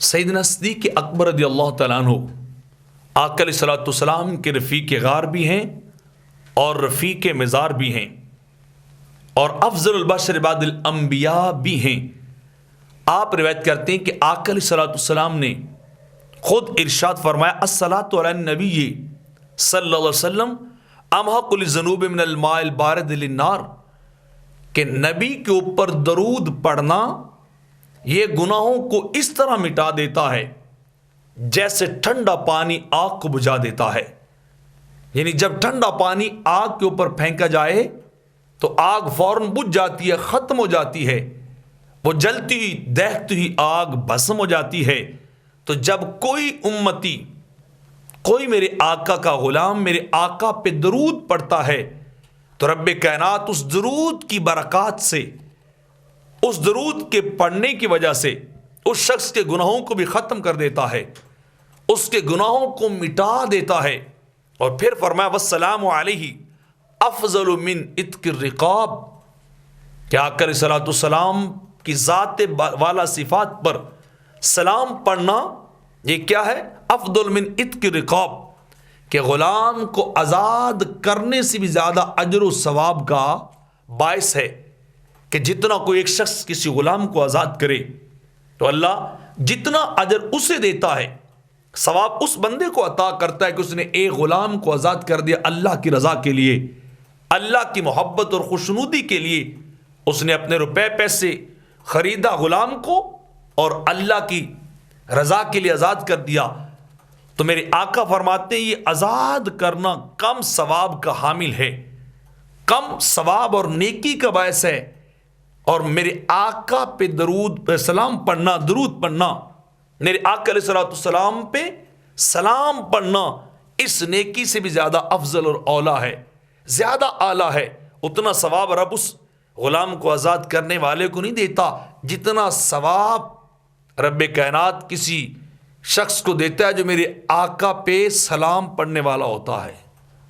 سیدنا صدیق اکبر رضی اللہ تعالیٰ عنہ آقا علیہ الصلوۃ والسلام کے رفیق غار بھی ہیں اور رفیق مزار بھی ہیں اور افضل البشر بعد الانبیاء بھی ہیں۔ آپ روایت کرتے ہیں کہ آقا علیہ الصلوۃ والسلام نے خود ارشاد فرمایا الصلاۃ علی النبی صلی اللہ علیہ وسلم امحق للذنوب من الماء البارد للنار، کہ نبی کے اوپر درود پڑھنا یہ گناہوں کو اس طرح مٹا دیتا ہے جیسے ٹھنڈا پانی آگ کو بجھا دیتا ہے۔ یعنی جب ٹھنڈا پانی آگ کے اوپر پھینکا جائے تو آگ فوراً بجھ جاتی ہے، ختم ہو جاتی ہے، وہ جلتی ہوئی دہتی ہوئی آگ بھسم ہو جاتی ہے۔ تو جب کوئی امتی، کوئی میرے آقا کا غلام میرے آقا پہ درود پڑھتا ہے تو رب کائنات اس درود کی برکات سے، اس درود کے پڑھنے کی وجہ سے اس شخص کے گناہوں کو بھی ختم کر دیتا ہے، اس کے گناہوں کو مٹا دیتا ہے۔ اور پھر فرمایا والسلام علیہ افضل من عتق الرقاب، کہ آقا علیہ الصلوۃ والسلام کی ذات والا صفات پر سلام پڑھنا یہ کیا ہے؟ افضل من عتق الرقاب، کہ غلام کو آزاد کرنے سے بھی زیادہ اجر و ثواب کا باعث ہے۔ کہ جتنا کوئی ایک شخص کسی غلام کو آزاد کرے تو اللہ جتنا اجر اسے دیتا ہے، ثواب اس بندے کو عطا کرتا ہے کہ اس نے ایک غلام کو آزاد کر دیا اللہ کی رضا کے لیے، اللہ کی محبت اور خوشنودی کے لیے۔ اس نے اپنے روپے پیسے خریدا غلام کو اور اللہ کی رضا کے لیے آزاد کر دیا۔ تو میرے آقا فرماتے ہیں یہ آزاد کرنا کم ثواب کا حامل ہے، کم ثواب اور نیکی کا باعث ہے۔ اور میرے آقا پہ درود سلام پڑھنا، درود پڑھنا، میرے آقا علیہ الصلوۃ والسلام پہ سلام پڑھنا اس نیکی سے بھی زیادہ افضل اور اولا ہے، زیادہ اعلیٰ ہے۔ اتنا ثواب رب اس غلام کو آزاد کرنے والے کو نہیں دیتا جتنا ثواب رب کائنات کسی شخص کو دیتا ہے جو میرے آقا پہ سلام پڑھنے والا ہوتا ہے۔